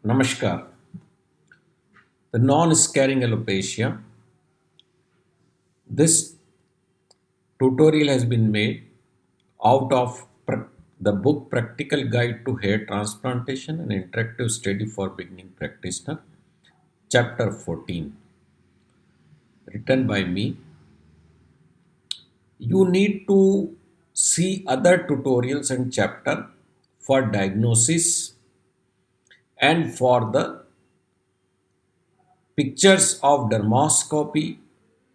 Namaskar. The non-scarring alopecia. This tutorial has been made out of the book Practical Guide to Hair Transplantation, an interactive study for beginning practitioner, chapter 14, written by me. You need to see other tutorials and chapter for diagnosis and for the pictures of dermoscopy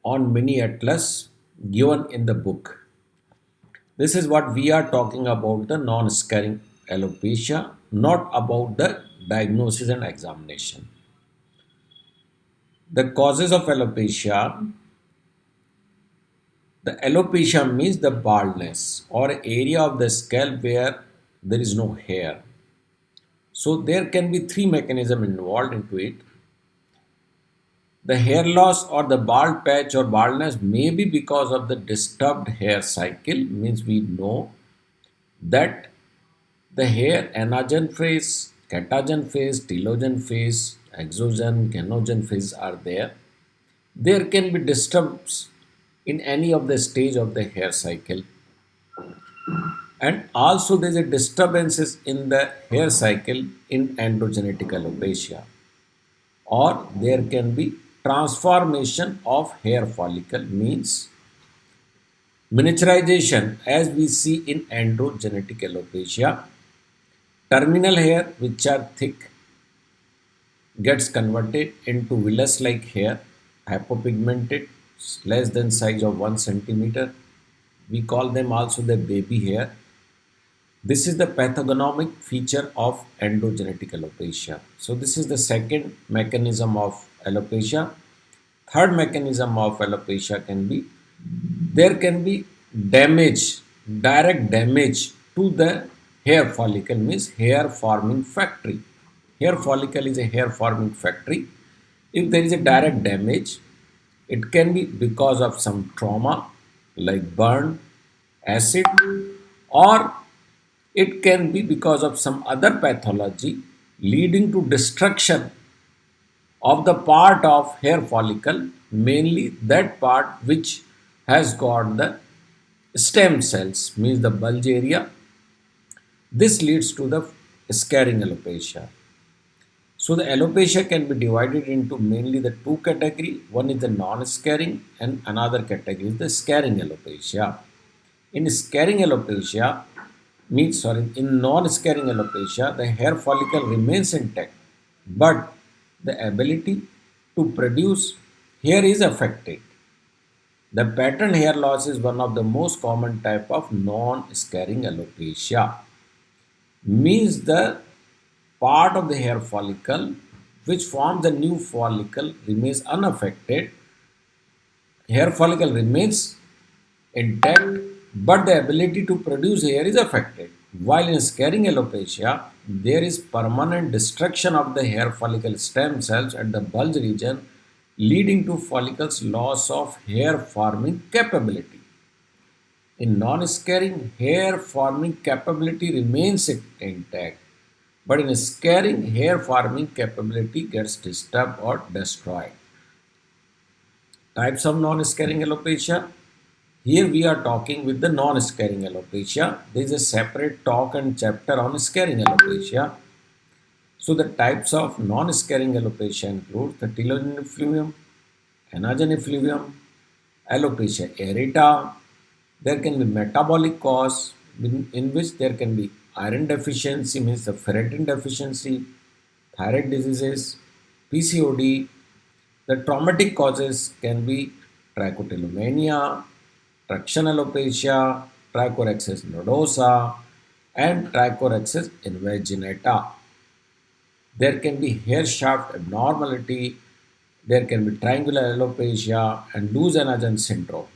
on mini atlas given in the book. This is what we are talking about, the non-scarring alopecia, not about the diagnosis and examination. The causes of alopecia. The alopecia means the baldness or area of the scalp where there is no hair. So there can be three mechanisms involved into it. The hair loss or the bald patch or baldness may be because of the disturbed hair cycle, means we know that the hair anagen phase, catagen phase, telogen phase, exogen, canogen phase are there. There can be disturbance in any of the stage of the hair cycle, and also there is a disturbances in the hair cycle in androgenetic alopecia, or there can be transformation of hair follicle, means miniaturization as we see in androgenetic alopecia. Terminal hair, which are thick, gets converted into villus like hair, hypopigmented, less than size of 1 centimeter. We call them also the baby hair. This is the pathognomic feature of androgenetic alopecia. So this is the second mechanism of alopecia. Third mechanism of alopecia can be, there can be damage, direct damage to the hair follicle, means hair forming factory. Hair follicle is a hair forming factory. If there is a direct damage, it can be because of some trauma like burn, acid, or it can be because of some other pathology leading to destruction of the part of hair follicle, mainly that part which has got the stem cells, means the bulge area. This leads to the scarring alopecia. So the alopecia can be divided into mainly the two category. One is the non-scarring and another category is the scarring alopecia. In scarring alopecia, in non-scarring alopecia, the hair follicle remains intact, but the ability to produce hair is affected. The pattern hair loss is one of the most common type of non-scarring alopecia. Means the part of the hair follicle which forms the new follicle remains unaffected. Hair follicle remains intact, but the ability to produce hair is affected. While in scarring alopecia, there is permanent destruction of the hair follicle stem cells at the bulge region, leading to follicles loss of hair forming capability. In non-scarring, hair forming capability remains intact, but in scarring, hair forming capability gets disturbed or destroyed. Types of non-scarring alopecia. Here we are talking with the non-scarring alopecia. There is a separate talk and chapter on scarring alopecia. So the types of non-scarring alopecia include the telogen effluvium, anagen effluvium, alopecia areata. There can be metabolic cause in which there can be iron deficiency, means the ferritin deficiency, thyroid diseases, PCOD. The traumatic causes can be trichotillomania, traction alopecia, trichorexis nodosa, and trichorexis invaginata. There can be hair shaft abnormality, there can be triangular alopecia and loose anagen syndrome.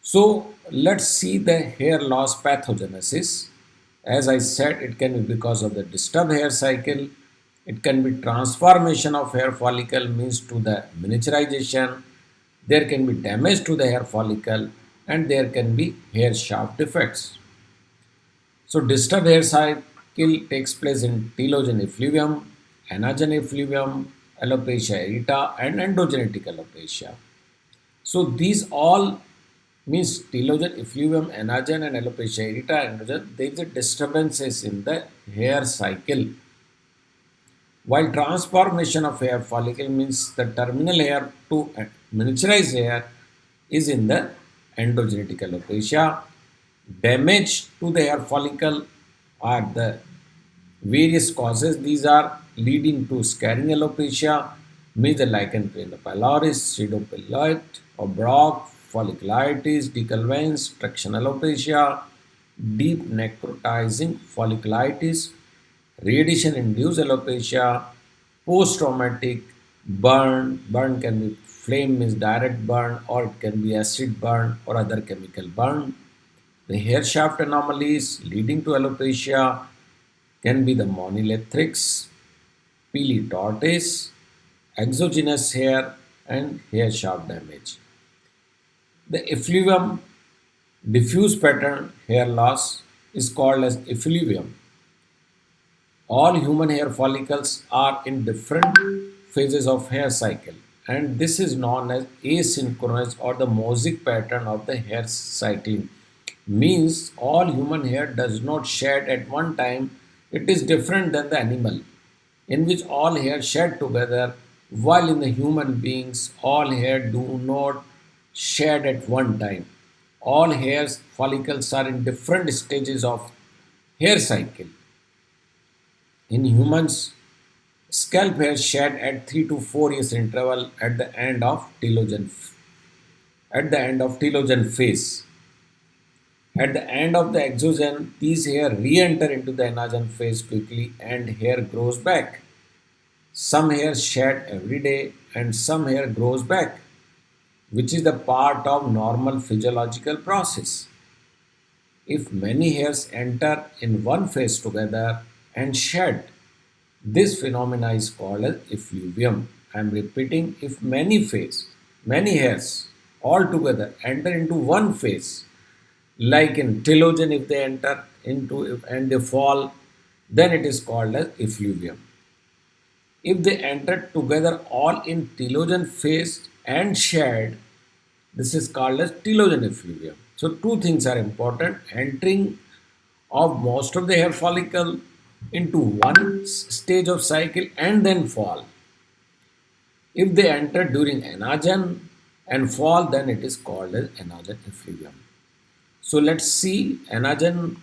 So let's see the hair loss pathogenesis. As I said, it can be because of the disturbed hair cycle. It can be transformation of hair follicle, means to the miniaturization. There can be damage to the hair follicle, and there can be hair shaft defects. So disturbed hair takes place in telogen effluvium, anagen effluvium, alopecia areata, and endogenetic alopecia. So these all means telogen effluvium, anagen, and alopecia areata, androgen. There is a disturbances in the hair cycle. While transformation of hair follicle means the terminal hair to miniaturized hair is in the endogenetic alopecia. Damage to the hair follicle are the various causes. These are leading to scarring alopecia, major lichen planopilaris, pseudopelloid, or Brock, folliculitis, decalvans, traction alopecia, deep necrotizing folliculitis, radiation-induced alopecia, post-traumatic burn. Burn can be flame means direct burn, or it can be acid burn or other chemical burn. The hair shaft anomalies leading to alopecia can be the monolithics, pili tortoise, exogenous hair, and hair shaft damage. The effluvium diffuse pattern hair loss is called as effluvium. All human hair follicles are in different phases of hair cycle, and this is known as asynchronous or the mosaic pattern of the hair cycling. Means all human hair does not shed at one time. It is different than the animal in which all hair shed together, while in the human beings all hair do not shed at one time. All hair follicles are in different stages of hair cycle. In humans, scalp hair shed at 3 to 4 years interval at the end of telogen phase. At the end of the exogen, these hair re-enter into the anagen phase quickly and hair grows back. Some hair shed every day and some hair grows back, which is the part of normal physiological process. If many hairs enter in one phase together and shed, this phenomena is called as effluvium. I am repeating, if many hairs all together enter into one phase, like in telogen, if they enter into and they fall, then it is called as effluvium. If they enter together all in telogen phase and shed, this is called as telogen effluvium. So two things are important: entering of most of the hair follicle into one stage of cycle and then fall. If they enter during anagen and fall, then it is called as anagen effluvium. So let's see, anagen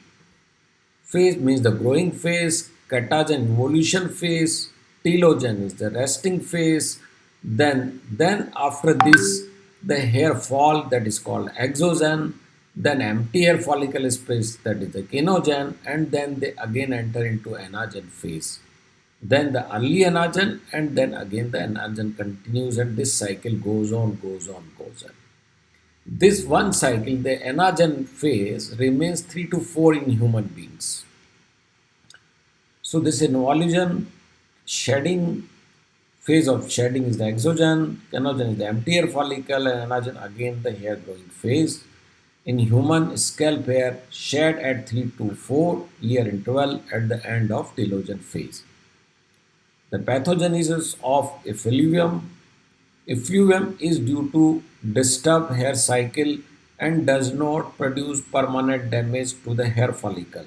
phase means the growing phase, catagen evolution phase, telogen is the resting phase. Then after this, the hair fall, that is called exogen. Then empty hair follicle space, that is the kenogen, and then they again enter into anagen phase. Then the early anagen, and then again the anagen continues, and this cycle goes on, goes on, goes on. This one cycle, the anagen phase, remains 3 to 4 in human beings. So this involution shedding phase of shedding is the exogen, kenogen is the empty hair follicle, and anagen again the hair growing phase. In human, scalp hair shed at 3 to 4 year interval at the end of telogen phase. The pathogenesis of effluvium. Effluvium is due to disturbed hair cycle and does not produce permanent damage to the hair follicle.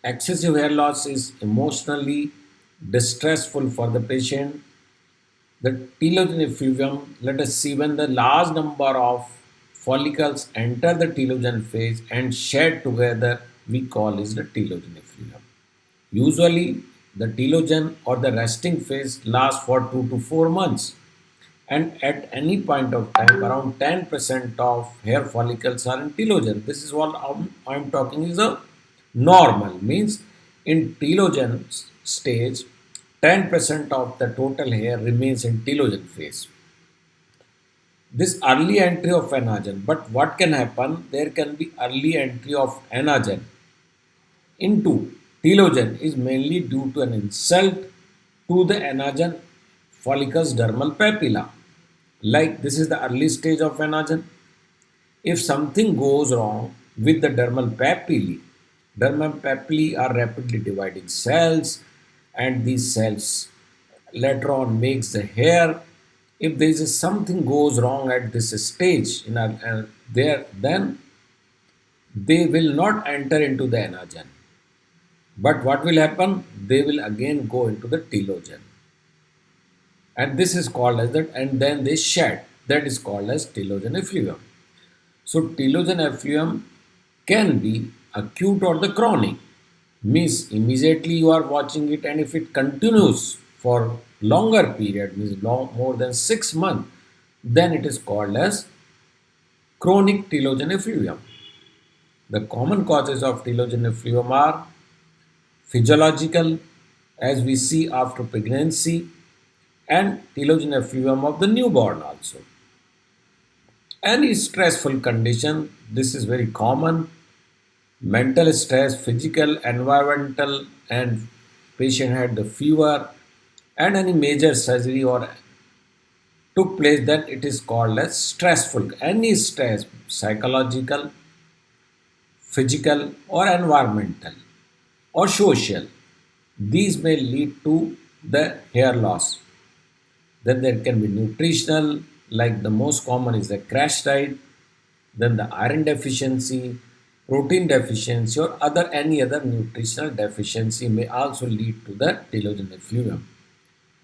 Excessive hair loss is emotionally distressful for the patient. The telogen effluvium, let us see, when the large number of follicles enter the telogen phase and shed together, we call is the telogen effluvium. Usually, the telogen or the resting phase lasts for 2 to 4 months, and at any point of time, around 10% of hair follicles are in telogen. This is what I'm talking is a normal, means in telogen stage, 10% of the total hair remains in telogen phase. This early entry of anagen, but what can happen? There can be early entry of anagen into telogen is mainly due to an insult to the anagen follicles dermal papilla. Like this is the early stage of anagen. If something goes wrong with the dermal papillae, Dermatopapillae are rapidly dividing cells, and these cells later on makes the hair. If there is something goes wrong at this stage in there, then they will not enter into the anagen. But what will happen? They will again go into the telogen, and this is called as that, and then they shed. That is called as telogen effluvium. So telogen effluvium can be acute or the chronic. Means immediately you are watching it, and if it continues for longer period, means more than 6 months, then it is called as chronic telogen effluvium. The common causes of telogen effluvium are physiological, as we see after pregnancy, and telogen effluvium of the newborn also. Any stressful condition, this is very common. Mental stress, physical, environmental, and patient had the fever, and any major surgery or took place, then it is called as stressful. Any stress, psychological, physical, or environmental, or social, these may lead to the hair loss. Then there can be nutritional, like the most common is the crash diet, then the iron deficiency, protein deficiency, or other any other nutritional deficiency may also lead to the telogen effluvium.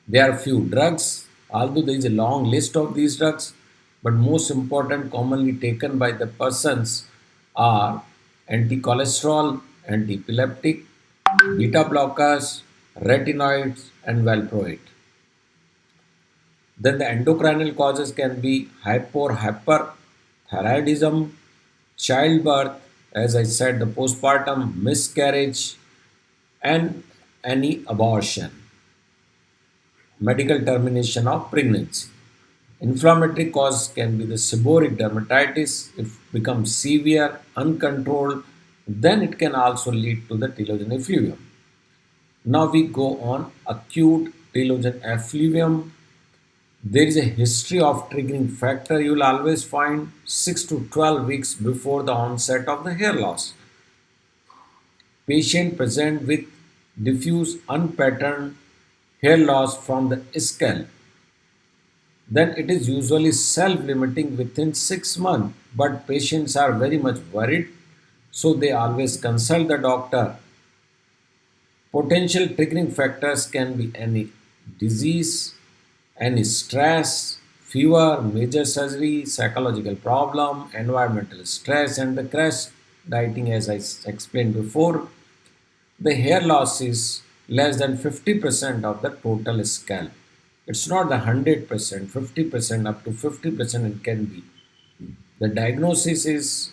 There are few drugs, although there is a long list of these drugs, but most important commonly taken by the persons are anti-cholesterol, anti-epileptic, beta blockers, retinoids, and valproate. Then the endocrinal causes can be hypo or hyperthyroidism, childbirth, as I said, the postpartum, miscarriage, and any abortion, medical termination of pregnancy. Inflammatory cause can be the seborrheic dermatitis. If becomes severe, uncontrolled, then it can also lead to the telogen effluvium. Now we go on acute telogen effluvium. There is a history of triggering factor. You will always find 6 to 12 weeks before the onset of the hair loss. Patient present with diffuse unpatterned hair loss from the scalp. Then it is usually self-limiting within 6 months. But patients are very much worried, so they always consult the doctor. Potential triggering factors can be any disease, any stress, fever, major surgery, psychological problem, environmental stress, and the crash dieting, as I explained before. The hair loss is less than 50% of the total scalp. It's not the 100%, 50%, up to 50% it can be. The diagnosis is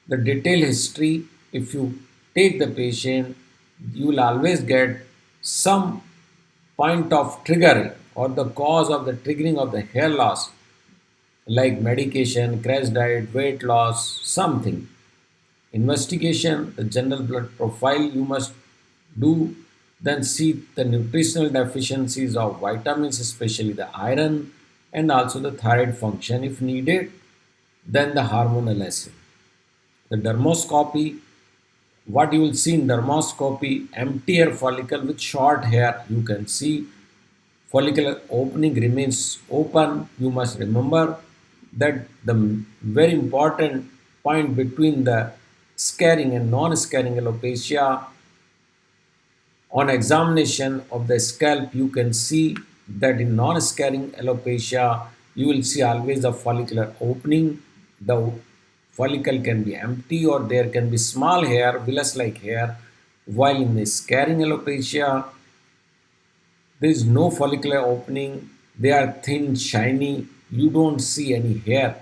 the detailed history. If you take the patient, you will always get some point of triggering or the cause of the triggering of the hair loss, like medication, crash diet, weight loss, something. Investigation, the general blood profile you must do, then see the nutritional deficiencies of vitamins, especially the iron, and also the thyroid function if needed, then the hormonal acid. The dermoscopy, what you will see in dermoscopy, empty hair follicle with short hair, you can see follicular opening remains open. You must remember that the very important point between the scarring and non-scarring alopecia, on examination of the scalp you can see that in non-scarring alopecia you will see always a follicular opening. The follicle can be empty or there can be small hair, villus like hair, while in the scarring alopecia there is no follicular opening, they are thin, shiny, you don't see any hair.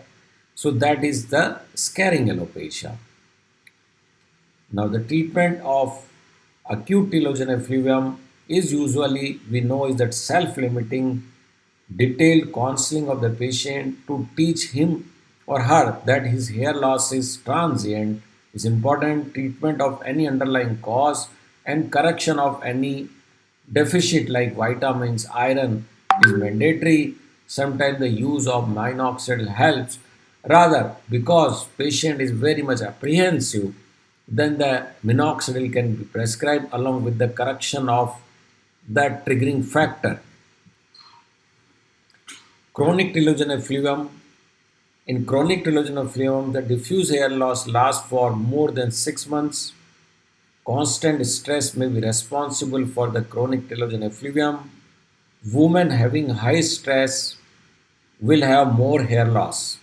So that is the scarring alopecia. Now the treatment of acute telogen effluvium is usually, we know, is that self-limiting, detailed counseling of the patient to teach him or her that his hair loss is transient, is important, treatment of any underlying cause, and correction of any deficit like vitamins, iron is mandatory. Sometimes the use of minoxidil helps, rather because patient is very much apprehensive, then the minoxidil can be prescribed along with the correction of that triggering factor. Chronic telogen effluvium. In chronic telogen effluvium, the diffuse hair loss lasts for more than 6 months. Constant stress may be responsible for the chronic telogen effluvium. Women having high stress will have more hair loss.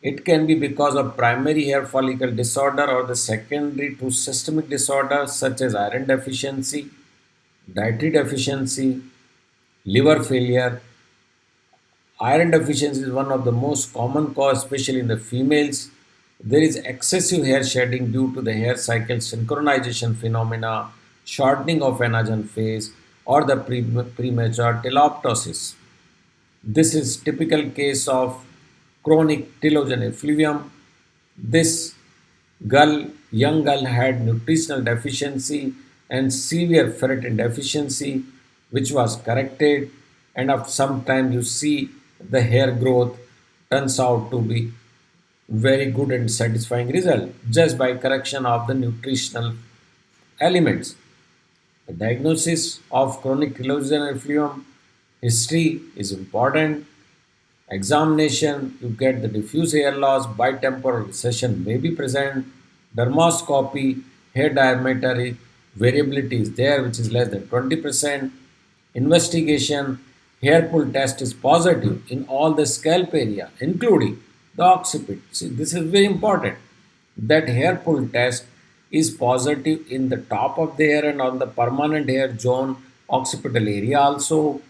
It can be because of primary hair follicle disorder or the secondary to systemic disorders such as iron deficiency, dietary deficiency, liver failure. Iron deficiency is one of the most common cause, especially in the females. There is excessive hair shedding due to the hair cycle synchronization phenomena, shortening of anagen phase, or the premature teloptosis. This is typical case of chronic telogen effluvium. This young girl had nutritional deficiency and severe ferritin deficiency, which was corrected, and after some time you see the hair growth turns out to be very good and satisfying result just by correction of the nutritional elements. The diagnosis of chronic telogen effluvium history is important. Examination, you get the diffuse hair loss, bitemporal recession may be present, dermoscopy, hair diameter variability is there, which is less than 20%. Investigation, hair pull test is positive in all the scalp area, including the occiput. See, this is very important. That hair pull test is positive in the top of the hair and on the permanent hair zone, occipital area also.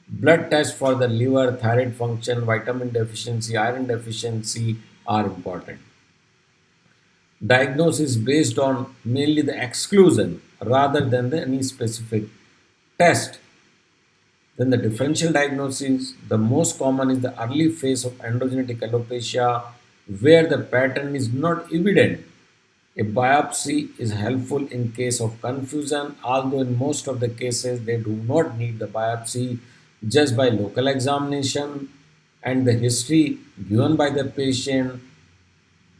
Blood tests for the liver, thyroid function, vitamin deficiency, iron deficiency are important. Diagnosis based on mainly the exclusion rather than any specific test. Then the differential diagnosis, the most common is the early phase of androgenetic alopecia where the pattern is not evident. A biopsy is helpful in case of confusion, although in most of the cases they do not need the biopsy just by local examination and the history given by the patient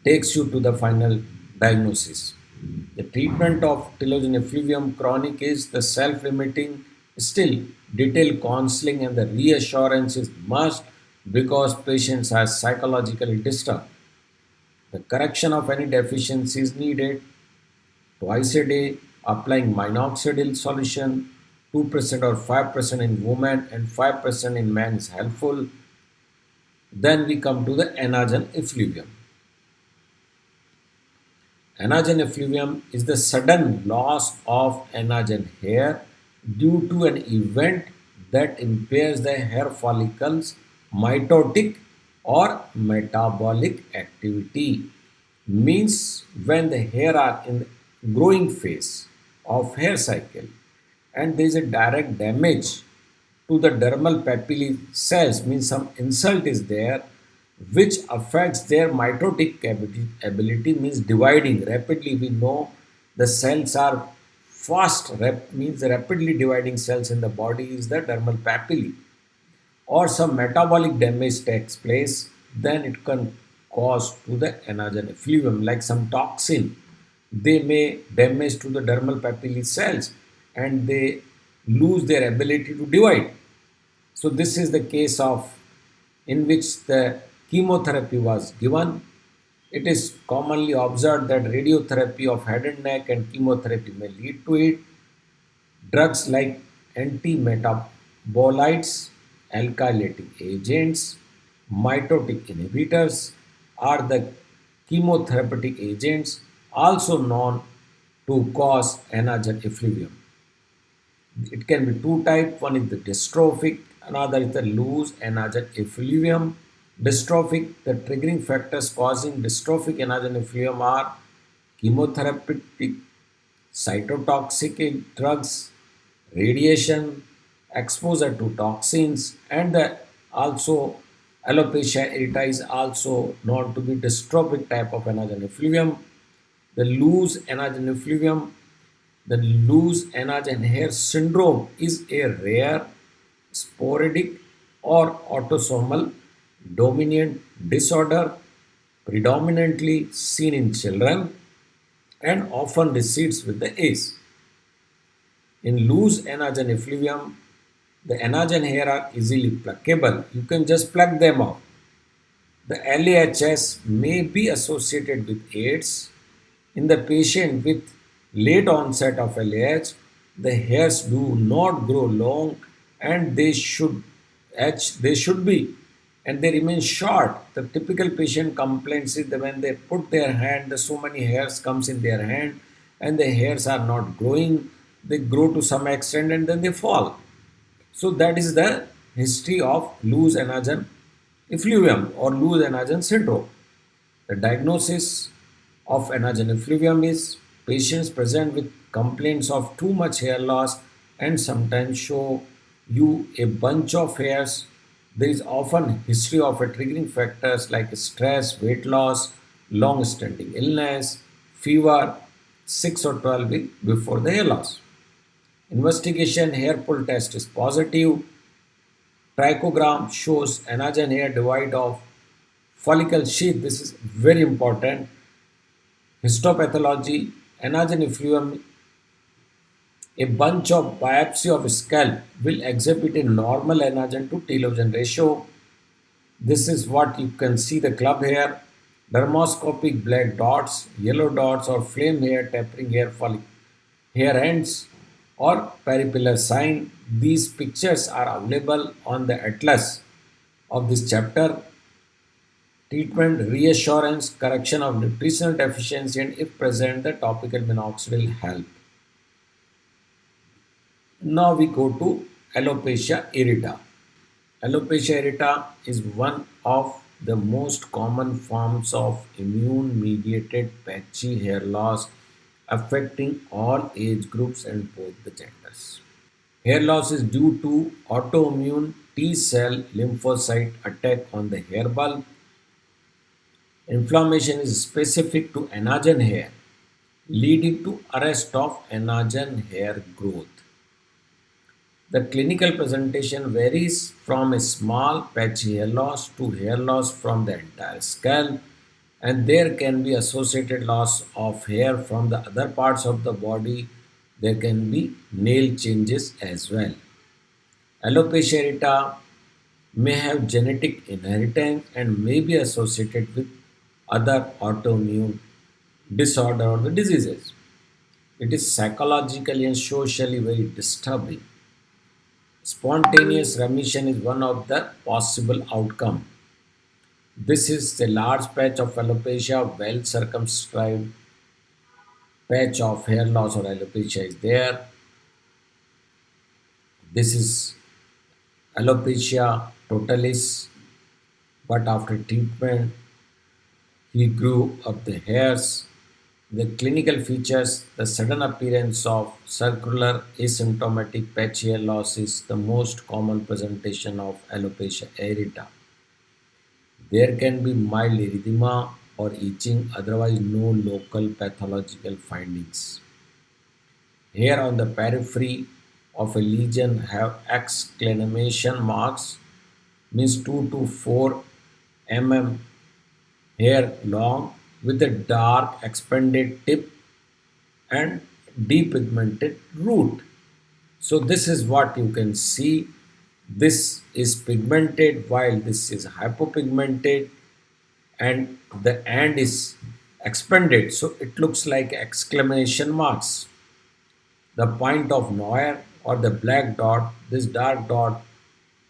takes you to the final diagnosis. The treatment of telogen effluvium chronic is the self-limiting. Still, detailed counseling and the reassurance is must because patients are psychologically disturbed. The correction of any deficiency is needed twice a day, applying minoxidil solution 2% or 5% in women and 5% in men is helpful. Then we come to the anagen effluvium. Anagen effluvium is the sudden loss of anagen hair due to an event that impairs the hair follicles mitotic or metabolic activity. Means when the hair are in the growing phase of hair cycle and there is a direct damage to the dermal papillae cells, means some insult is there which affects their mitotic ability, means dividing rapidly. We know the cells are means rapidly dividing cells in the body is the dermal papillae, or some metabolic damage takes place, then it can cause to the anagen effluvium like some toxin. They may damage to the dermal papillae cells and they lose their ability to divide. So this is the case of in which the chemotherapy was given. It is commonly observed that radiotherapy of head and neck and chemotherapy may lead to it. Drugs like antimetabolites, alkylating agents, mitotic inhibitors are the chemotherapeutic agents also known to cause anagen effluvium. It can be two types. One is the dystrophic, another is the loose anagen effluvium. Dystrophic, the triggering factors causing dystrophic anagen effluvium are chemotherapeutic, cytotoxic drugs, radiation, exposure to toxins, and the also alopecia areata is also known to be dystrophic type of anagen effluvium. The loose anagen effluvium, the loose anagen hair syndrome is a rare, sporadic, or autosomal dominant disorder predominantly seen in children. and often recedes with the age. In loose anagen effluvium, the anagen hair are easily pluckable. You can just pluck them off. The LAHS may be associated with AIDS. In the patient with late onset of LAH, the hairs do not grow long and they should be and they remain short. The typical patient complaints is that when they put their hand, the so many hairs comes in their hand and the hairs are not growing. They grow to some extent and then they fall. So that is the history of loose anagen effluvium or loose anagen syndrome. The diagnosis of anagen effluvium is patients present with complaints of too much hair loss and sometimes show you a bunch of hairs. There is often history of a triggering factors like stress, weight loss, long-standing illness, fever, 6 or 12 weeks before the hair loss. Investigation hair pull test is positive. Trichogram shows anagen hair divide of follicle sheath. This is very important. Histopathology, anagen effluvium, a bunch of biopsy of scalp will exhibit a normal anagen to telogen ratio. This is what you can see the club hair, dermoscopic black dots, yellow dots or flame hair tapering hair follicle, hair ends or peripillar sign. These pictures are available on the atlas of this chapter. Treatment, reassurance, correction of nutritional deficiency, and if present, the topical minoxidil help. Now we go to alopecia areata. Alopecia areata is one of the most common forms of immune mediated patchy hair loss affecting all age groups and both the genders. Hair loss is due to autoimmune T cell lymphocyte attack on the hair bulb. Inflammation is specific to anagen hair, leading to arrest of anagen hair growth. The clinical presentation varies from a small patchy hair loss to hair loss from the entire scalp, and there can be associated loss of hair from the other parts of the body. There can be nail changes as well. Alopecia areata may have genetic inheritance and may be associated with other autoimmune disorder or the diseases. It is psychologically and socially very disturbing. Spontaneous remission is one of the possible outcome. This is a large patch of alopecia, well circumscribed patch of hair loss or alopecia is there. This is alopecia totalis, but after treatment he grew up the hairs. The clinical features, the sudden appearance of circular asymptomatic patchy hair loss is the most common presentation of alopecia areata. There can be mild erythema or itching, otherwise no local pathological findings. Hair on the periphery of a lesion have exclamation marks, means 2 to 4 mm hair long with a dark expanded tip and depigmented root. So this is what you can see. This is pigmented while this is hypopigmented and the end is expanded. So it looks like exclamation marks. The point of Neuer or the black dot, this dark dot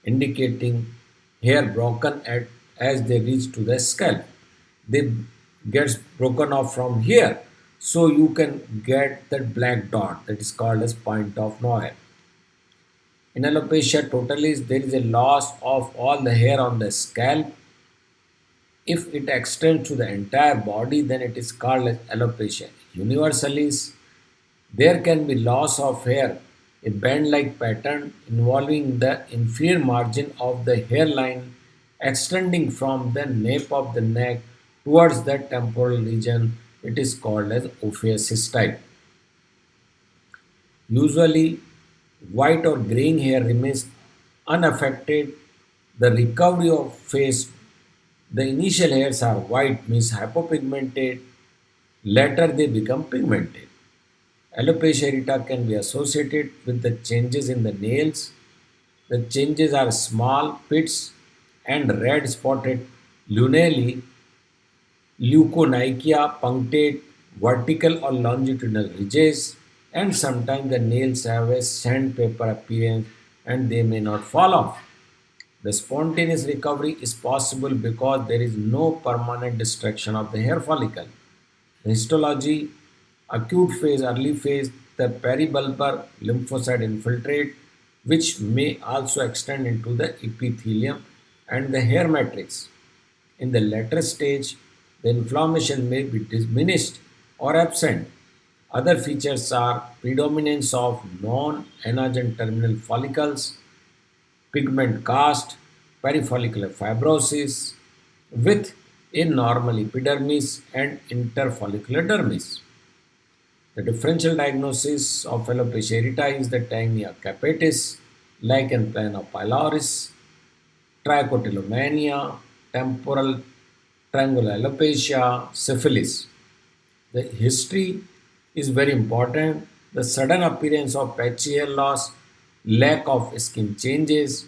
indicating hair broken as they reach to the scalp. They gets broken off from here. So you can get that black dot that is called as point of Neuer. In alopecia totalis, there is a loss of all the hair on the scalp. If it extends to the entire body, then it is called as alopecia universalis. There can be loss of hair, a band-like pattern involving the inferior margin of the hairline extending from the nape of the neck towards the temporal region. It is called as ophiacis type. Usually, white or graying hair remains unaffected. The recovery of face, the initial hairs are white, means hypopigmented. Later, they become pigmented. Alopecia areata can be associated with the changes in the nails. The changes are small pits and red spotted lunally, leukonychia punctate, vertical or longitudinal ridges, and sometimes the nails have a sandpaper appearance and they may not fall off. The spontaneous recovery is possible because there is no permanent destruction of the hair follicle. The histology, acute phase, early phase, the peribulbar lymphocyte infiltrate, which may also extend into the epithelium and the hair matrix. In the latter stage, the inflammation may be diminished or absent. Other features are predominance of non-anagen terminal follicles, pigment cast, perifollicular fibrosis with a normal epidermis and interfollicular dermis. The differential diagnosis of alopecia areata is the tinea capitis, lichen planopilaris, trichotillomania, temporal triangular alopecia, syphilis. The history is very important. The sudden appearance of patchy hair loss, lack of skin changes,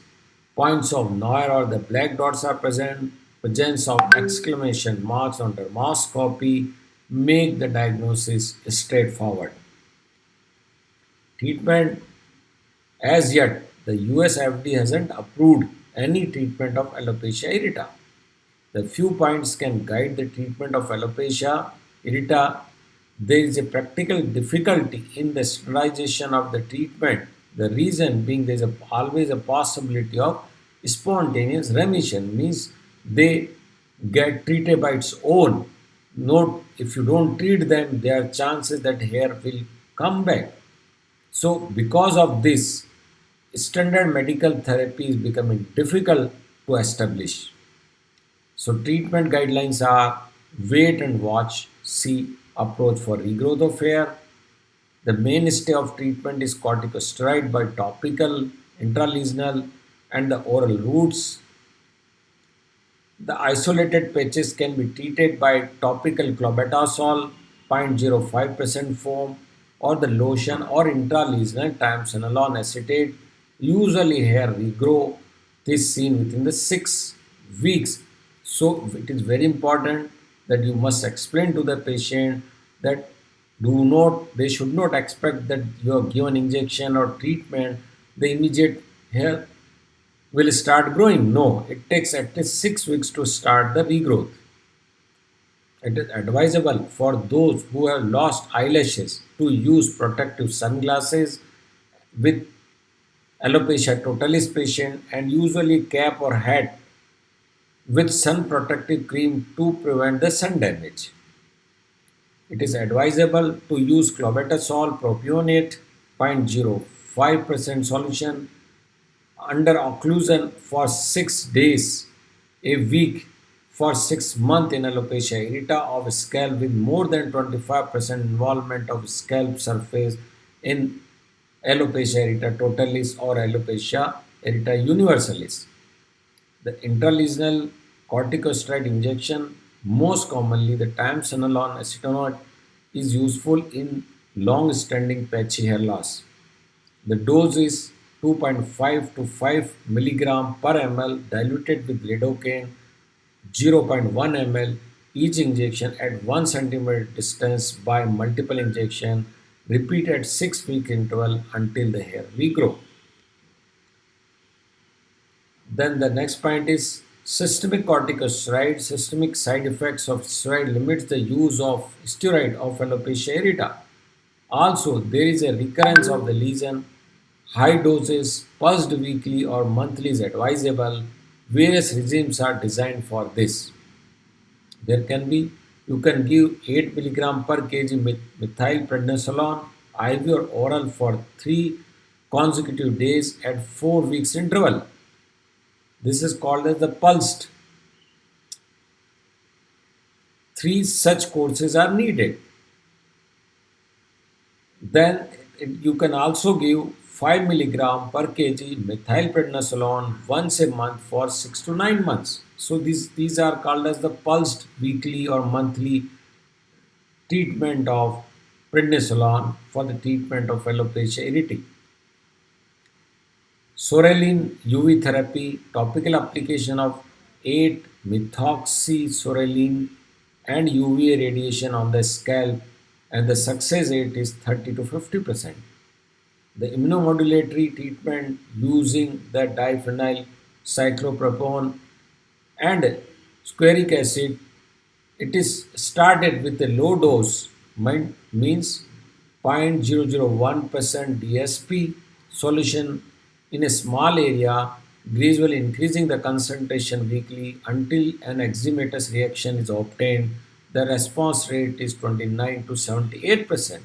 points of Neuer or the black dots are present, presence of exclamation marks on dermoscopy make the diagnosis straightforward. Treatment, as yet, the US FDA hasn't approved any treatment of alopecia areata. The few points can guide the treatment of alopecia areata. There is a practical difficulty in the standardization of the treatment. The reason being there is always a possibility of spontaneous remission, means they get treated by its own. Note, if you don't treat them, there are chances that hair will come back. So, because of this, standard medical therapy is becoming difficult to establish. So treatment guidelines are wait and watch, see approach for regrowth of hair. The mainstay of treatment is corticosteroid by topical, intralesional, and the oral routes. The isolated patches can be treated by topical clobetasol 0.05% foam or the lotion or intralesional triamcinolone acetate. Usually hair regrow is seen within the 6 weeks. So it is very important that you must explain to the patient that they should not expect that you are given injection or treatment, the immediate hair will start growing. No, it takes at least 6 weeks to start the regrowth. It is advisable for those who have lost eyelashes to use protective sunglasses with alopecia totalis patient and usually cap or hat with sun protective cream to prevent the sun damage. It is advisable to use clobetasol propionate 0.05% solution under occlusion for 6 days a week for 6 months in alopecia areata of scalp with more than 25% involvement of scalp surface in alopecia areata totalis or alopecia areata universalis. The intralesional corticosteroid injection, most commonly the triamcinolone acetonate, is useful in long-standing patchy hair loss. The dose is 2.5 to 5 milligram per ml diluted with lidocaine 0.1 ml each injection at 1 centimeter distance by multiple injection. Repeat at 6-week interval until the hair regrow. Then the next point is systemic corticosteroid. Systemic side effects of steroid limits the use of steroid of alopecia areata. Also, there is a recurrence of the lesion. High doses, pulsed weekly or monthly is advisable. Various regimes are designed for this. There can be, you can give 8 milligram per kg methylprednisolone IV or oral for 3 consecutive days at 4 weeks interval. This is called as the pulsed. 3 such courses are needed. Then you can also give 5 milligram per kg methylprednisolone once a month for 6 to 9 months. So these are called as the pulsed weekly or monthly treatment of prednisolone for the treatment of alopecia areata. Sorelin UV therapy, topical application of 8-methoxysorelin and UVA radiation on the scalp, and the success rate is 30 to 50%. The immunomodulatory treatment using the diphenyl cyclopropone and squaric acid, it is started with a low dose, means 0.001% DSP solution in a small area, gradually increasing the concentration weekly until an eczematous reaction is obtained. The response rate is 29 to 78%.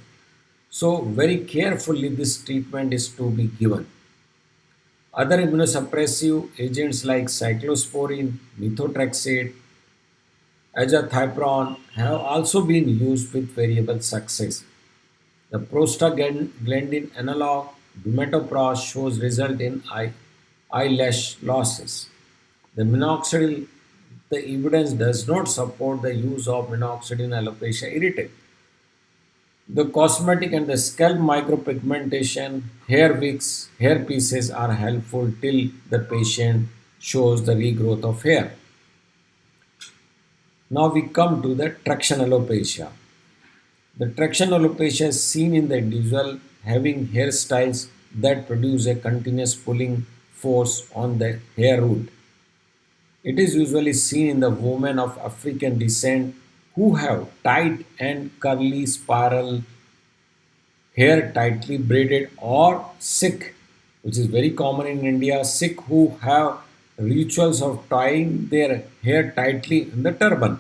So, very carefully, this treatment is to be given. Other immunosuppressive agents like cyclosporin, methotrexate, azathioprine have also been used with variable success. The prostaglandin analog bumetanide shows result in eyelash losses. The minoxidil, the evidence does not support the use of minoxidil in alopecia areata. The cosmetic and the scalp micropigmentation, hair wigs, hair pieces are helpful till the patient shows the regrowth of hair. Now we come to the traction alopecia. The traction alopecia is seen in the individual having hairstyles that produce a continuous pulling force on the hair root. It is usually seen in the women of African descent who have tight and curly spiral hair tightly braided, or Sikh, which is very common in India, Sikh who have rituals of tying their hair tightly in the turban.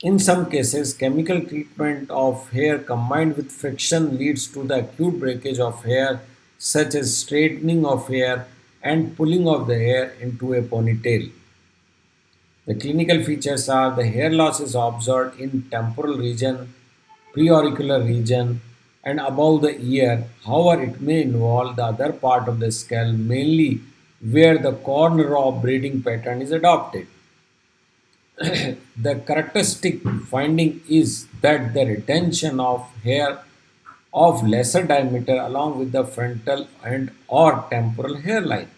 In some cases, chemical treatment of hair combined with friction leads to the acute breakage of hair, such as straightening of hair and pulling of the hair into a ponytail. The clinical features are the hair loss is observed in temporal region, preauricular region, and above the ear. However, it may involve the other part of the scalp, mainly where the corner of braiding pattern is adopted. The characteristic finding is that the retention of hair of lesser diameter along with the frontal and or temporal hairline.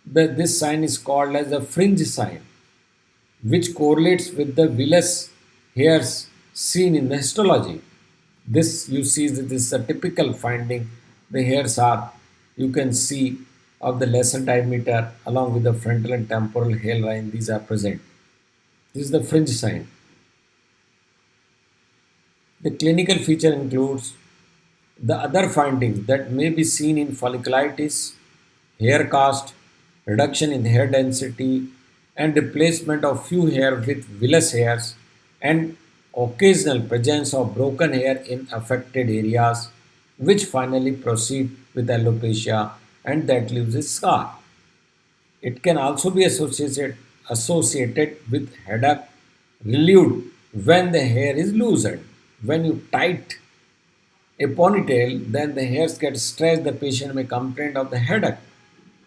This sign is called as the fringe sign, which correlates with the villus hairs seen in the histology. This you see that this is a typical finding. The hairs are, you can see, of the lesser diameter along with the frontal and temporal hairline. These are present. This is the fringe sign. The clinical feature includes the other findings that may be seen in folliculitis, hair cast, reduction in hair density, and replacement of few hair with villus hairs, and occasional presence of broken hair in affected areas, which finally proceed with alopecia and that leaves a scar. It can also be associated with headache relieved when the hair is loosened. When you tight a ponytail, then the hairs get stretched, the patient may complain of the headache.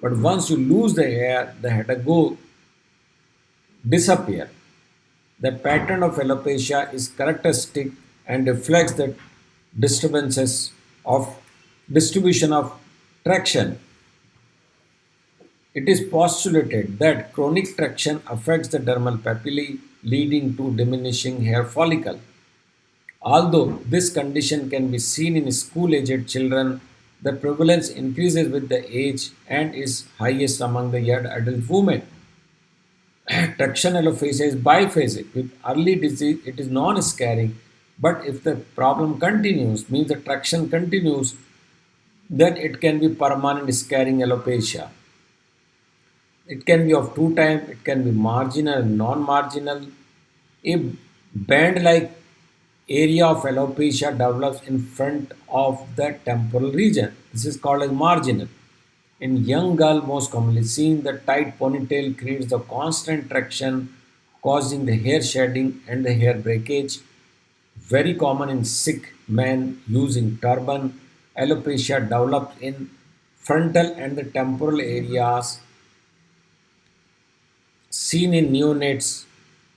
But once you lose the hair, the headache go disappear. The pattern of alopecia is characteristic and reflects the disturbances of distribution of traction. It is postulated that chronic traction affects the dermal papillae, leading to diminishing hair follicle. Although this condition can be seen in school-aged children, the prevalence increases with the age and is highest among the young adult women. Traction alopecia is biphasic. With early disease, it is non-scarring, but if the problem continues, means the traction continues, then it can be permanent scarring alopecia. It can be of two types. It can be marginal and non-marginal. A band-like area of alopecia develops in front of the temporal region. This is called as marginal. In young girl, most commonly seen, the tight ponytail creates the constant traction, causing the hair shedding and the hair breakage. Very common in sick men using turban. Alopecia develops in frontal and the temporal areas, seen in neonates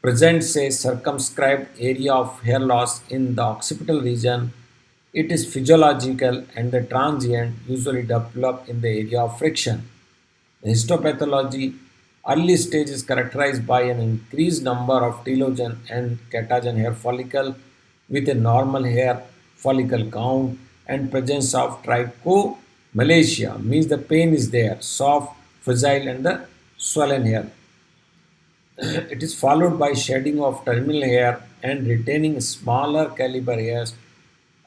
presents a circumscribed area of hair loss in the occipital region. It is physiological and the transient usually develop in the area of friction. The histopathology early stage is characterized by an increased number of telogen and catagen hair follicle with a normal hair follicle count and presence of trichomalacia means the pain is there, soft, fragile and the swollen hair. It is followed by shedding of terminal hair and retaining smaller caliber hairs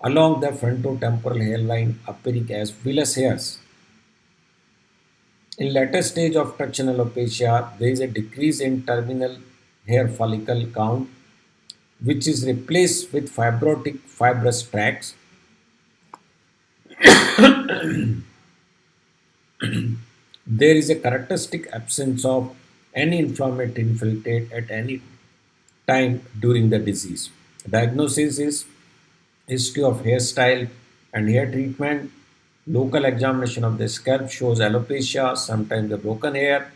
along the frontotemporal hairline appearing as villous hairs. In later stage of traction alopecia, there is a decrease in terminal hair follicle count, which is replaced with fibrotic fibrous tracts. There is a characteristic absence of any inflammatory infiltrate at any time during the disease. Diagnosis is history of hairstyle and hair treatment. Local examination of the scalp shows alopecia, sometimes the broken hair,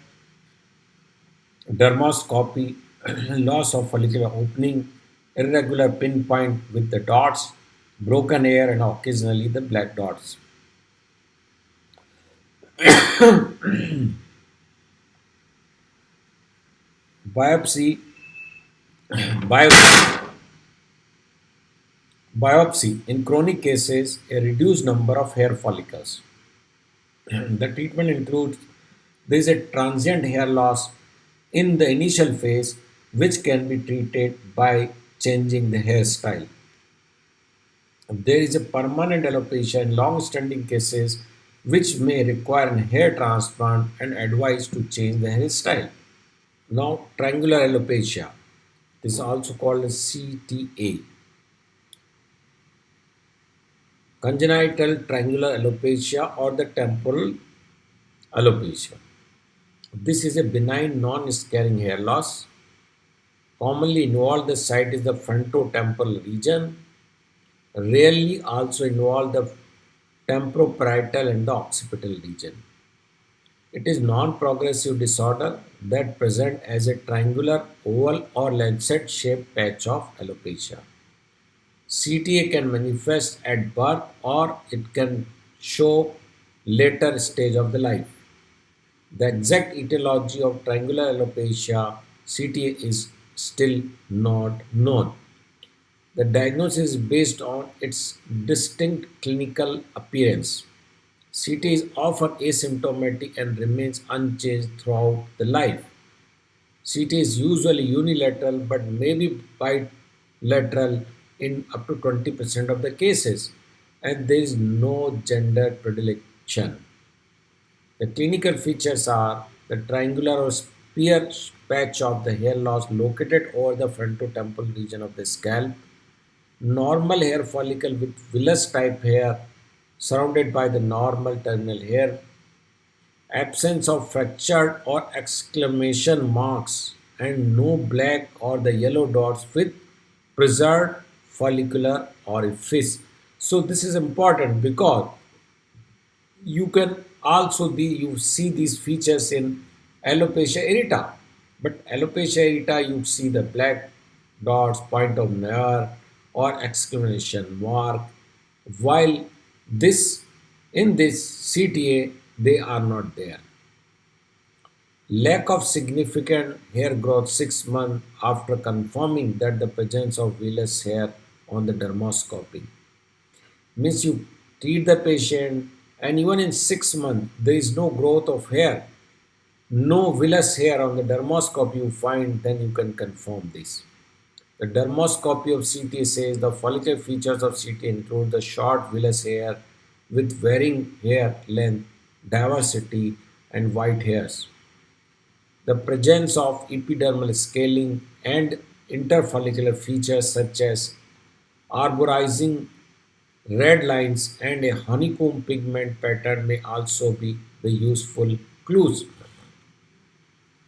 dermoscopy, loss of follicular opening, irregular pinpoint with the dots, broken hair, and occasionally the black dots. Biopsy, biopsy, biopsy in chronic cases, a reduced number of hair follicles. The treatment includes there is a transient hair loss in the initial phase, which can be treated by changing the hairstyle. There is a permanent alopecia in long-standing cases, which may require a hair transplant and advised to change the hairstyle. Now, triangular alopecia, this is also called as CTA, congenital triangular alopecia or the temporal alopecia. This is a benign non-scarring hair loss. Commonly involved the site is the frontotemporal region, rarely also involve the temporoparietal and the occipital region. It is non-progressive disorder that present as a triangular, oval or lancet-shaped patch of alopecia. CTA can manifest at birth or it can show later stage of the life. The exact etiology of triangular alopecia CTA is still not known. The diagnosis is based on its distinct clinical appearance. CT is often asymptomatic and remains unchanged throughout the life. CT is usually unilateral but may be bilateral in up to 20% of the cases, and there is no gender predilection. The clinical features are the triangular or spear patch of the hair loss located over the frontotemporal region of the scalp, normal hair follicle with villus type hair surrounded by the normal terminal hair, absence of fractured or exclamation marks, and no black or the yellow dots with preserved follicular orifice. So this is important because you can also you see these features in alopecia areata, but alopecia areata you see the black dots, point of near or exclamation mark, while this in this CTA they are not there. Lack of significant hair growth 6 months after confirming that the presence of villus hair on the dermoscopy means you treat the patient and even in 6 months there is no growth of hair, no villus hair on the dermoscopy you find, then you can confirm this. The dermoscopy of CT says the follicular features of CT include the short villus hair with varying hair length, diversity, and white hairs. The presence of epidermal scaling and interfollicular features such as arborizing red lines and a honeycomb pigment pattern may also be the useful clues.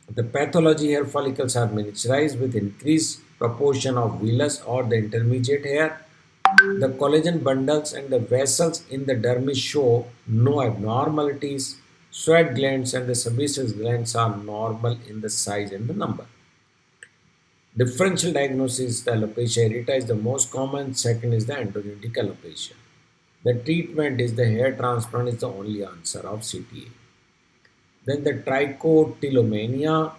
The pathology hair follicles are miniaturized with increased proportion of villus or the intermediate hair. The collagen bundles and the vessels in the dermis show no abnormalities. Sweat glands and the sebaceous glands are normal in the size and the number. Differential diagnosis, the alopecia areata is the most common. Second is the androgenetic alopecia. The treatment is the hair transplant is the only answer of CTA. Then the trichotillomania.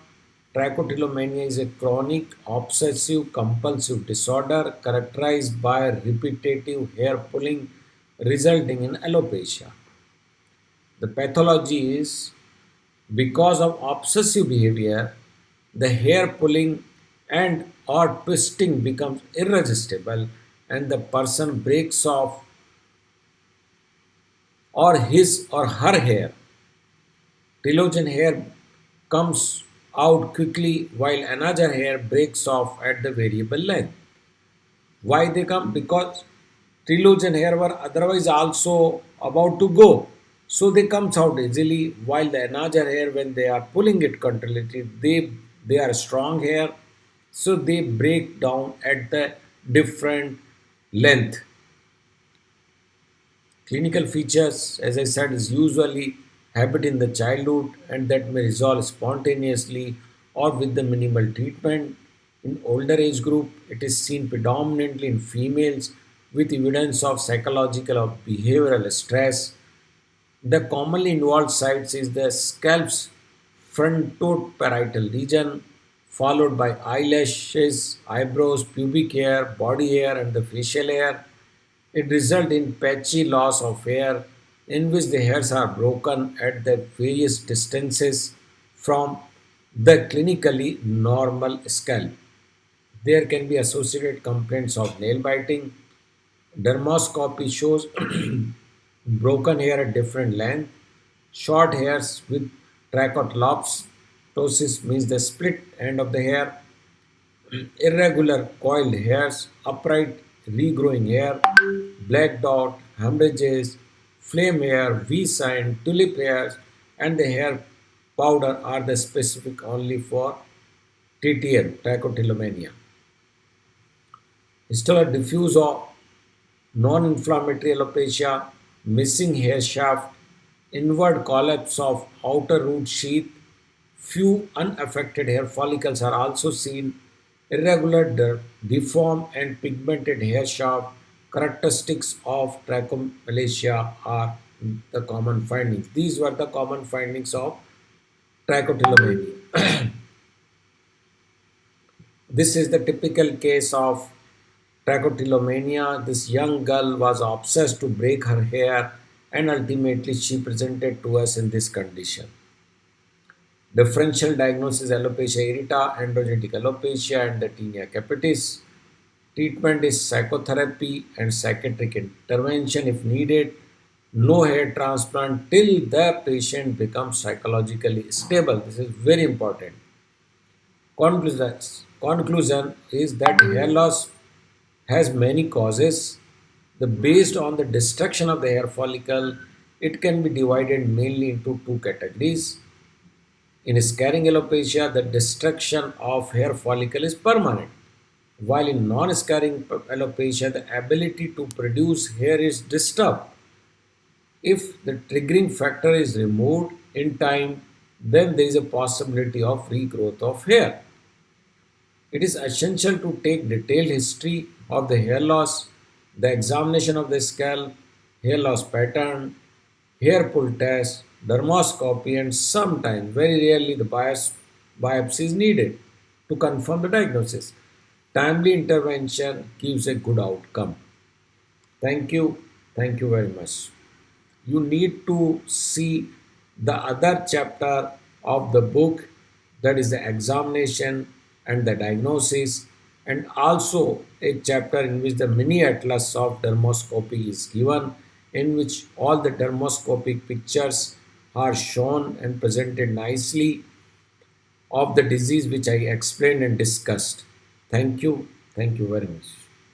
Trichotillomania is a chronic obsessive compulsive disorder characterized by repetitive hair pulling resulting in alopecia. The pathology is because of obsessive behavior, the hair pulling and or twisting becomes irresistible and the person breaks off or his or her hair. Telogen hair comes out quickly while another hair breaks off at the variable length. Why they come? Because telogen hair were otherwise also about to go. So they comes out easily while the another hair when they are pulling it continuously they are strong hair so they break down at the different length. Clinical features, as I said, is usually habit in the childhood and that may resolve spontaneously or with the minimal treatment. In older age group, it is seen predominantly in females with evidence of psychological or behavioral stress. The commonly involved sites is the scalp's frontoparietal region, followed by eyelashes, eyebrows, pubic hair, body hair, and the facial hair. It results in patchy loss of hair in which the hairs are broken at the various distances from the clinically normal scalp. There can be associated complaints of nail biting. Dermoscopy shows broken hair at different length. Short hairs with trichotillopsis means the split end of the hair. Irregular coiled hairs, upright regrowing hair, black dot, hemorrhages, flame hair, V sign, tulip hairs, and the hair powder are the specific only for TTL, trichotillomania. History diffuse or non-inflammatory alopecia, missing hair shaft, inward collapse of outer root sheath, few unaffected hair follicles are also seen. Irregular, deformed, and pigmented hair shaft characteristics of trichomalacia are the common findings. These were the common findings of trichotillomania. This is the typical case of trichotillomania. This young girl was obsessed to break her hair and ultimately she presented to us in this condition. Differential diagnosis alopecia areata, androgenetic alopecia, and the tinea capitis. Treatment is psychotherapy and psychiatric intervention if needed. No hair transplant till the patient becomes psychologically stable. This is very important. Conclusion is that hair loss has many causes. Based on the destruction of the hair follicle, it can be divided mainly into two categories. In scarring alopecia, the destruction of hair follicle is permanent, while in non-scarring alopecia, the ability to produce hair is disturbed. If the triggering factor is removed in time, then there is a possibility of regrowth of hair. It is essential to take detailed history of the hair loss, the examination of the scalp, hair loss pattern, hair pull test, dermoscopy, and sometimes, very rarely, the biopsy is needed to confirm the diagnosis. Timely intervention gives a good outcome. Thank you. Thank you very much. You need to see the other chapter of the book, that is the examination and the diagnosis, and also a chapter in which the mini atlas of dermoscopy is given, in which all the dermoscopic pictures are shown and presented nicely of the disease which I explained and discussed. Thank you. Thank you very much.